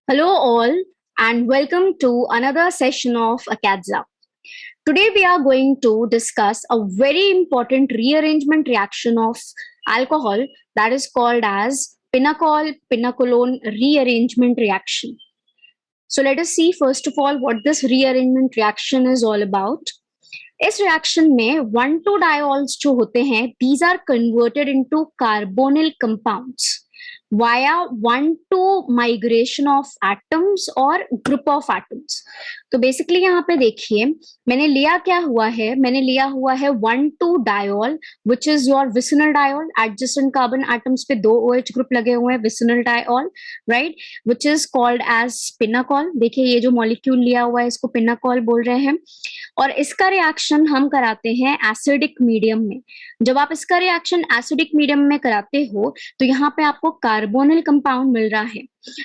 Hello, all, and welcome to another session of Acadza. Today, we are going to discuss a very important rearrangement reaction of alcohol that is called as pinacol pinacolone rearrangement reaction. So, let us see first of all what this rearrangement reaction is all about. इस reaction में 1,2 diols जो होते हैं these are converted into carbonyl compounds via 1,2 migration of atoms और group of atoms. तो basically यहाँ पे देखिए मैंने लिया क्या हुआ है, मैंने लिया हुआ है 1,2 diol which is your vicinal diol. Adjacent carbon atoms पे 2 OH ग्रुप लगे हुए हैं, vicinal diol, right, which is called as pinacol. देखिए ये जो मॉलिक्यूल लिया हुआ है इसको पिनाकॉल बोल रहे हैं और इसका रिएक्शन हम कराते हैं एसिडिक मीडियम में। जब आप इसका रिएक्शन एसिडिक मीडियम में कराते हो तो यहाँ पे आपको कार्बोनिल कंपाउंड मिल रहा है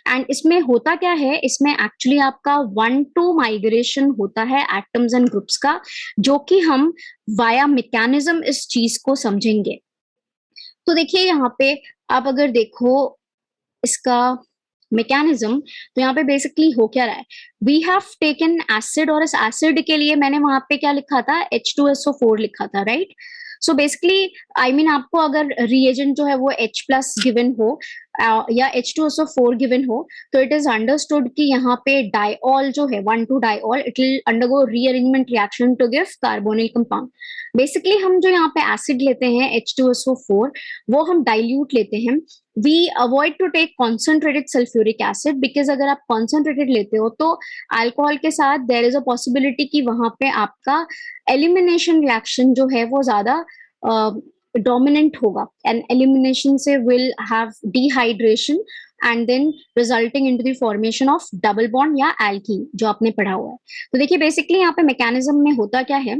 एंड इसमें होता क्या है, इसमें एक्चुअली आपका 1,2 माइग्रेशन होता है एटम्स एंड ग्रुप्स का, जो कि हम वाया मैकेनिज्म इस चीज को समझेंगे। तो देखिए यहाँ पे आप अगर देखो इसका मैकेनिज्म तो यहाँ पे बेसिकली हो क्या रहा है, वी हैव टेकन एसिड और इस एसिड के लिए मैंने वहां पे क्या लिखा था, H2SO4 लिखा था, right. So basically I mean आपको अगर रिएजेंट जो है वो H प्लस गिवन हो या H2SO4 गिवन हो तो इट इज अंडरस्टूड कि यहाँ पे डाइऑल जो है 1,2 diol it will undergo rearrangement reaction to give carbonyl compound. Basically हम जो यहाँ पे एसिड लेते हैं H2SO4 वो हम डाइल्यूट लेते हैं। We avoid to take concentrated sulphuric acid because अगर आप कॉन्सेंट्रेटेड लेते हो तो अल्कोहल के साथ देयर इज अ पॉसिबिलिटी कि वहां पे आपका एलिमिनेशन रिएक्शन जो है वो ज्यादा डोमिनेंट होगा एंड एलिमिनेशन से will have dehydration and then resulting into the formation of double bond या एल्कीन जो आपने पढ़ा हुआ है। तो देखिए बेसिकली यहाँ पे मैकेनिज्म में होता क्या है,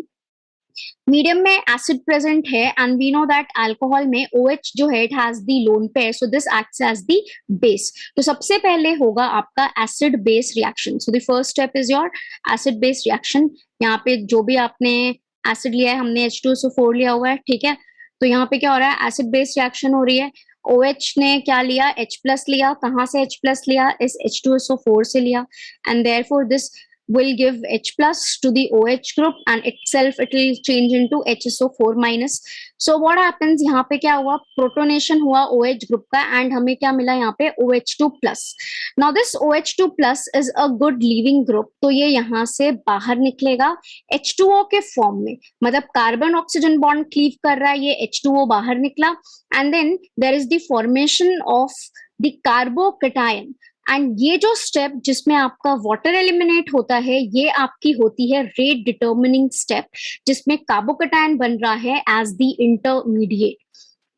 मीडियम में एसिड प्रेजेंट है and we know that alcohol में OH जो है it has the lone pair, so this acts as the base. तो सबसे पहले होगा आपका acid base reaction. So the first step is your acid base reaction. यहाँ पे जो भी आपने एसिड लिया है, हमने H2SO4 लिया हुआ है, ठीक है। तो यहाँ पे क्या हो रहा है, एसिड बेस रिएक्शन हो रही है। OH ने क्या लिया, H प्लस लिया। कहाँ से H प्लस लिया, इस H2SO4 से लिया and therefore this will give H plus to the OH group and itself it will change into HSO4 minus. So what happens, यहाँ पे क्या हुआ, प्रोटोनेशन हुआ OH ग्रुप का एंड हमें क्या मिला यहाँ पे OH2 plus. Now this OH2 plus is a good leaving group, तो ये यहाँ से बाहर निकलेगा H2O के फॉर्म में, मतलब कार्बन ऑक्सीजन बॉन्ड क्लीव कर रहा है, ये H2O बाहर निकला and then there is the formation of the carbocation. And ये जो स्टेप जिसमें आपका वाटर एलिमिनेट होता है ये आपकी होती है रेट डिटर्मिनिंग स्टेप, जिसमें कार्बोकेटायन बन रहा है एज द इंटरमीडिएट,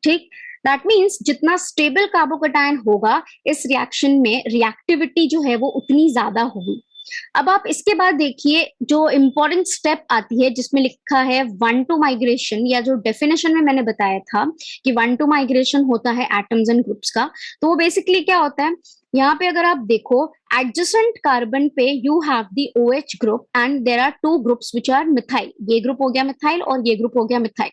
ठीक। दैट मीन्स जितना स्टेबल कार्बोकेटायन होगा इस रिएक्शन में रिएक्टिविटी जो है वो उतनी ज्यादा होगी। अब आप इसके बाद देखिए जो इंपॉर्टेंट स्टेप आती है जिसमें लिखा है 1,2 माइग्रेशन, या जो डेफिनेशन में मैंने बताया था कि 1,2 माइग्रेशन होता है एटम्स एंड ग्रुप्स का। तो वो बेसिकली क्या होता है, यहाँ पे अगर आप देखो एडजेसेंट कार्बन पे you have the OH group and there are 2 groups which are methyl. ये ग्रुप हो गया मिथाइल और ये ग्रुप हो गया मिथाइल।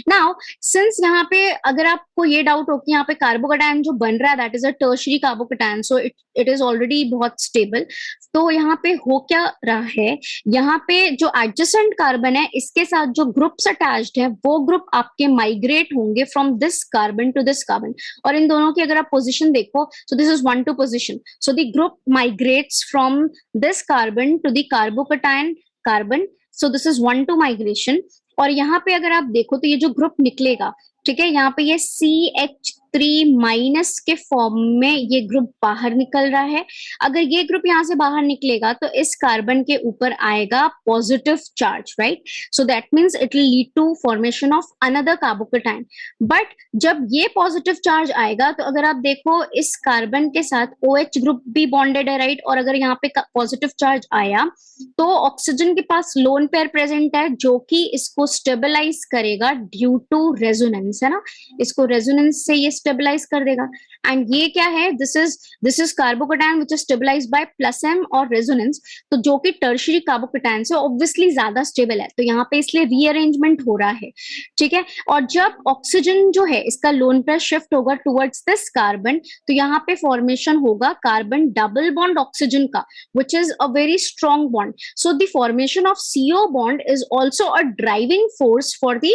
नाउ सिंस यहाँ पे अगर आपको ये डाउट हो कि यहाँ पे कार्बोकेटायन जो बन रहा है that is a tertiary carbocation, so it is already बहुत स्टेबल। तो यहाँ पे हो क्या रहा है, यहाँ पे जो एडजेसेंट कार्बन है इसके साथ जो ग्रुप्स अटैच्ड है वो ग्रुप आपके माइग्रेट होंगे from this carbon to this carbon. और इन दोनों की अगर आप पोजिशन देखो, so this is 1,2 position, so the group migrates from this carbon to the carbocation carbon, so this is 1,2 migration. और यहाँ पे अगर आप देखो तो ये जो ग्रुप निकलेगा, ठीक है, यहाँ पे ये CH3 माइनस के फॉर्म में ये ग्रुप बाहर निकल रहा है। अगर ये ग्रुप यहाँ से बाहर निकलेगा तो इस कार्बन के ऊपर आएगा positive charge, right. So that means it will lead to formation of another carbocation. But जब ये पॉजिटिव चार्ज आएगा तो अगर आप देखो इस कार्बन के साथ OH ग्रुप भी बॉन्डेड है, राइट। और अगर यहाँ पे पॉजिटिव चार्ज आया तो ऑक्सीजन के पास लोन पेयर प्रेजेंट है जो कि इसको स्टेबलाइज करेगा ड्यू टू रेजोनेंस। रेजोनेंस, है ना, इसको रेजोनेंस से ये स्टेबलाइज कर देगा। एंड ये क्या है, this is carbocation which is stabilize by plus M और रेजोनेंस, तो जो कि टर्शियरी कार्बोकेटायन से ऑब्वियसली ज्यादा स्टेबल है, तो यहाँ पे इसलिए रीअरेंजमेंट हो रहा है, ठीक है। और जब ऑक्सीजन जो है इसका लोन पेयर शिफ्ट होगा टुवर्ड्स दिस कार्बन, तो यहाँ पे फॉर्मेशन होगा कार्बन डबल बॉन्ड ऑक्सीजन का, which is a very strong bond. So the formation of CO bond is also a driving force for the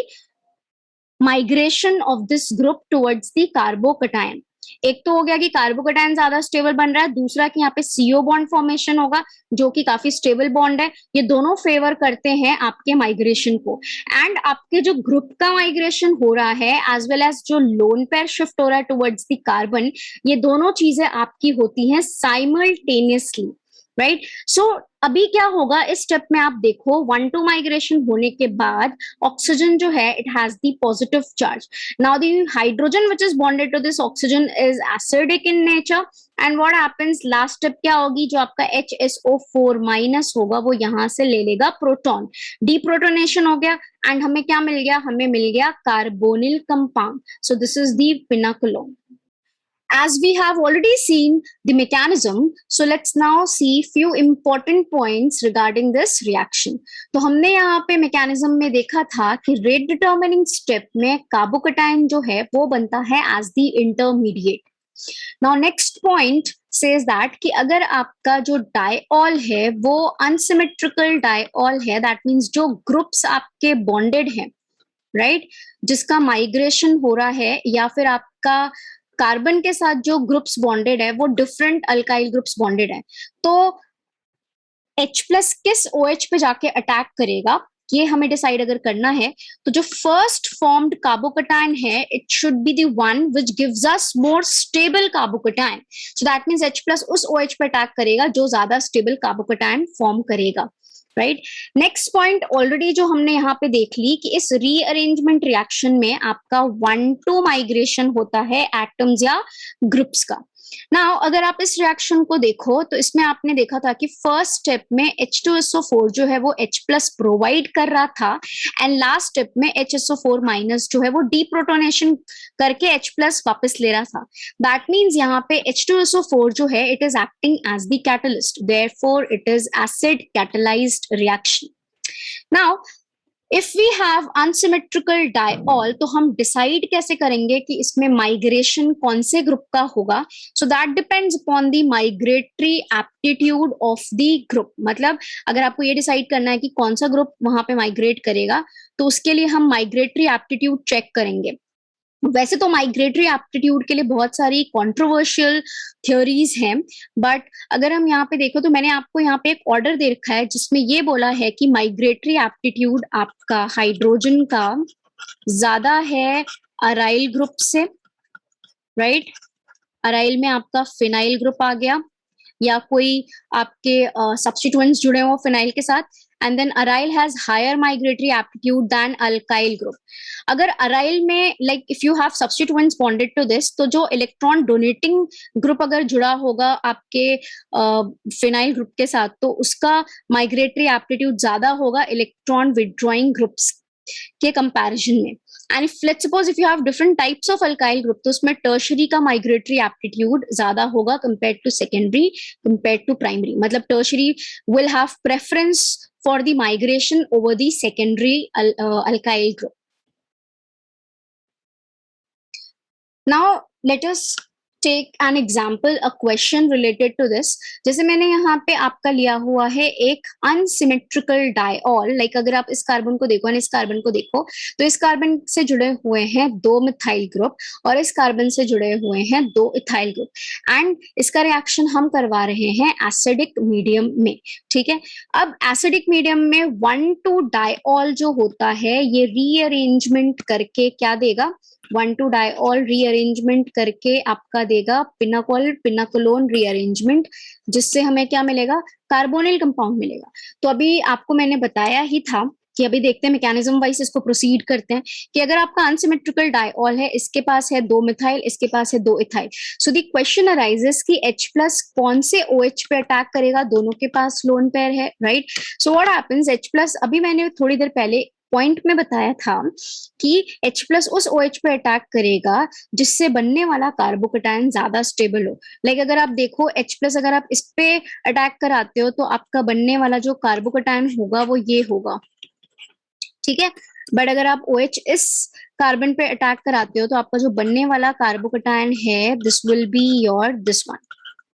migration of this group towards the carbocation. एक तो हो गया कि carbocation ज्यादा stable बन रहा है, दूसरा कि यहाँ पे सीओ बॉन्ड फॉर्मेशन होगा जो कि काफी स्टेबल बॉन्ड है। ये दोनों फेवर करते हैं आपके माइग्रेशन को। एंड आपके जो ग्रुप का माइग्रेशन हो रहा है एज वेल एज जो लोन पेयर शिफ्ट हो रहा है टुवर्ड्स द कार्बन, ये दोनों चीजें आपकी होती हैं साइमल्टेनियसली, राइट। सो अभी क्या होगा इस स्टेप में, आप देखो 1-2 माइग्रेशन होने के बाद ऑक्सीजन जो है it has the positive charge. Now the hydrogen which is bonded to this oxygen is acidic in nature, and what happens, last step क्या होगी, जो आपका HSO4 माइनस होगा वो यहां से ले लेगा प्रोटॉन, डीप्रोटोनेशन हो गया, एंड हमें क्या मिल गया, हमें मिल गया carbonyl compound. So this is the pinacolone. As we have already seen the mechanism, so let's now see few important points regarding this reaction. तो हमने यहाँ पे mechanism में देखा था कि rate determining step में कार्बोकेटायन जो है वो बनता है as the intermediate. Now next point says that कि अगर आपका जो डायऑल है वो unsymmetrical डायऑल है, that means जो ग्रुप्स आपके bonded हैं, right, जिसका माइग्रेशन हो रहा है, या फिर आपका कार्बन के साथ जो ग्रुप्स बॉन्डेड है वो डिफरेंट अल्काइल ग्रुप्स बॉन्डेड है, तो H प्लस किस OH पे जाके अटैक करेगा ये हमें डिसाइड अगर करना है, तो जो फर्स्ट फॉर्म्ड कार्बोकेटायन है it should be the one which gives us more stable carbocation, so that means H plus उस OH पे अटैक करेगा जो ज्यादा स्टेबल कार्बोकेटायन फॉर्म करेगा, राइट। नेक्स्ट पॉइंट ऑलरेडी जो हमने यहाँ पे देख ली कि इस रीअरेंजमेंट रिएक्शन में आपका 1-2 माइग्रेशन होता है एटम्स या ग्रुप्स का। नाउ अगर आप इस रिएक्शन को देखो तो इसमें आपने देखा था कि फर्स्ट स्टेप में H2SO4 जो है वो H प्लस प्रोवाइड कर रहा था, एंड लास्ट स्टेप में HSO4 माइनस जो है वो डीप्रोटोनेशन करके H प्लस वापस ले रहा था। दैट मीन्स यहाँ पे H2SO4 जो है it is acting as the catalyst, therefore it is acid catalysed reaction. Now if we have unsymmetrical diol, तो हम डिसाइड कैसे करेंगे कि इसमें माइग्रेशन कौन से ग्रुप का होगा, so that depends upon the migratory aptitude of the group. मतलब अगर आपको ये डिसाइड करना है कि कौन सा ग्रुप वहां पे माइग्रेट करेगा, तो उसके लिए हम माइग्रेटरी एप्टीट्यूड चेक करेंगे। वैसे तो माइग्रेटरी एप्टीट्यूड के लिए बहुत सारी कंट्रोवर्शियल थ्योरीज हैं, बट अगर हम यहाँ पे देखो तो मैंने आपको यहाँ पे एक ऑर्डर दे रखा है जिसमें ये बोला है कि माइग्रेटरी एप्टीट्यूड आपका हाइड्रोजन का ज्यादा है अराइल ग्रुप से, राइट। अराइल में आपका फिनाइल ग्रुप आ गया या कोई आपके सब्स्टिट्यूएंट्स जुड़े हो फिनाइल के साथ, and then aryl has higher migratory aptitude than alkyl group. अगर aryl में like if you have substituents bonded to this, तो जो इलेक्ट्रॉन डोनेटिंग ग्रुप अगर जुड़ा होगा आपके फिनाइल ग्रुप के साथ, तो उसका माइग्रेटरी एप्टीट्यूड ज्यादा होगा इलेक्ट्रॉन विड्रॉइंग ग्रुप्स के कंपैरिजन में। And if let's suppose if you have different types of alkyl group, तो उसमें टर्शरी का माइग्रेटरी एप्टीट्यूड ज्यादा होगा compared to secondary, compared to primary. मतलब tertiary will have preference for the migration over the secondary alkyl group. Now let us take an example, a question related to this. जैसे मैंने यहाँ पे आपका लिया हुआ है एक unsymmetrical diol, like अगर आप इस कार्बन को देखो और इस कार्बन को देखो, तो इस कार्बन से जुड़े हुए हैं 2 मिथाइल ग्रुप और इस कार्बन से जुड़े हुए हैं 2 इथाइल ग्रुप, एंड इसका रिएक्शन हम करवा रहे हैं एसिडिक मीडियम में, ठीक है। अब एसिडिक मीडियम में 1-2 डायऑल जो होता है ये रीअरेंजमेंट करके क्या देगा, 1-2 डायऑल रीअरेंजमेंट करके आपका देगा पिनाकोलोन रीअरेंजमेंट, जिससे हमें क्या मिलेगा, कार्बोनिल कंपाउंड मिलेगा। तो अभी आपको मैंने बताया ही था कि अभी देखते हैं मैकेनिज्म वाइज इसको प्रोसीड करते हैं कि अगर आपका अनसिमेट्रिकल डायऑल है, इसके पास है 2 मिथाइल, इसके पास है 2 ethyl, so the question arises कि H प्लस कौन से OH पे अटैक करेगा, दोनों के पास लोन पेयर है, right. So what happens, H plus, अभी मैंने थोड़ी देर पहले पॉइंट में बताया था कि H प्लस उस OH पे अटैक करेगा जिससे बनने वाला कार्बोकेटायन ज्यादा स्टेबल हो। लाइक अगर आप देखो H प्लस अगर आप इस पे अटैक कराते हो तो आपका बनने वाला जो कार्बोकेटायन होगा वो ये होगा, ठीक है। बट अगर आप OH इस कार्बन पे अटैक कराते हो तो आपका जो बनने वाला कार्बोकेटायन है this will be your this one,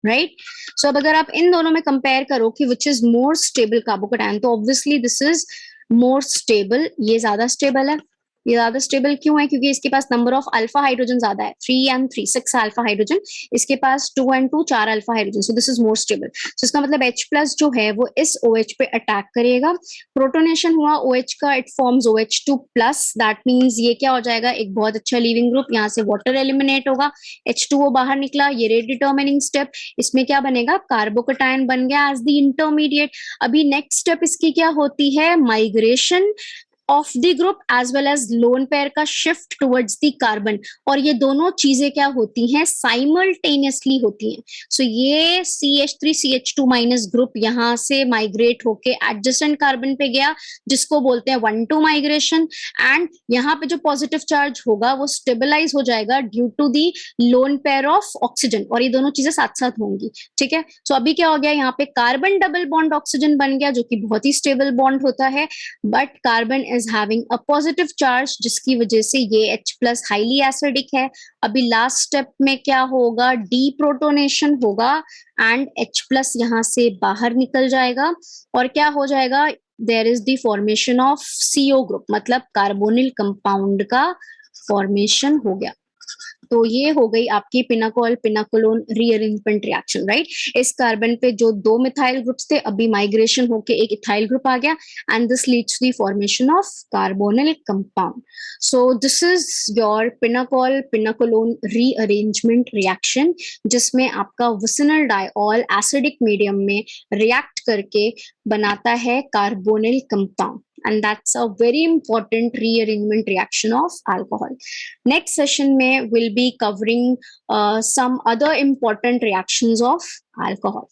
right. So अब अगर आप इन दोनों में कंपेयर करो कि which is more stable carbocation, तो obviously this is more stable, ये ज्यादा स्टेबल है। ये ज्यादा स्टेबल क्यों है? क्योंकि इसके पास नंबर ऑफ अल्फा हाइड्रोजन ज्यादा है, 3 and 3 6 अल्फा हाइड्रोजन, इसके पास 2 and 2 4 alpha hydrogen, so this is more stable. So इसका मतलब H प्लस जो है वो इस OH पे अटैक करेगा, प्रोटोनेशन हुआ OH का, it forms OH2 plus, that means ये क्या हो जाएगा, एक बहुत अच्छा लीविंग ग्रुप, यहाँ से वाटर एलिमिनेट होगा, H2O बाहर निकला, ये रेट डिटर्मिनिंग स्टेप, इसमें क्या बनेगा, कार्बोकेटायन बन गया एज द इंटरमीडिएट। अभी नेक्स्ट स्टेप इसकी क्या होती है, migration of the group as well as lone pair का शिफ्ट टुवर्ड्स द कार्बन, और ये दोनों चीजें क्या होती हैं, साइमल्टेनियसली होती हैं। सो ये CH3CH2 माइनस ग्रुप यहाँ से माइग्रेट होके एडजेसेंट कार्बन पे गया, जिसको बोलते हैं 1-2 माइग्रेशन, एंड यहाँ पे जो पॉजिटिव चार्ज होगा वो स्टेबलाइज हो जाएगा due to the lone pair of oxygen, और ये दोनों चीजें साथ साथ होंगी, ठीक है। सो अभी क्या हो गया, यहाँ पे कार्बन डबल बॉन्ड ऑक्सीजन बन गया, जो कि बहुत ही स्टेबल बॉन्ड होता है, but carbon is having a positive charge, जिसकी वजह से ये H प्लस हाईली एसिडिक है। अभी लास्ट स्टेप में क्या होगा, डीप्रोटोनेशन होगा एंड H प्लस यहाँ से बाहर निकल जाएगा, और क्या हो जाएगा, there is the formation of CO group, मतलब कार्बोनिल कंपाउंड का फॉर्मेशन हो गया। तो ये हो गई आपकी pinacol pinacolone rearrangement reaction, right. इस कार्बन पे जो 2 मिथाइल ग्रुप्स थे, अभी माइग्रेशन होके एक इथाइल ग्रुप आ गया, and this leads to the formation of carbonyl compound. So this is your pinacol pinacolone rearrangement reaction, जिसमें आपका विसिनल डाइऑल एसिडिक मीडियम में रिएक्ट करके बनाता है carbonyl compound, and that's a very important rearrangement reaction of alcohol. Next session में will be covering some other important reactions of alcohol.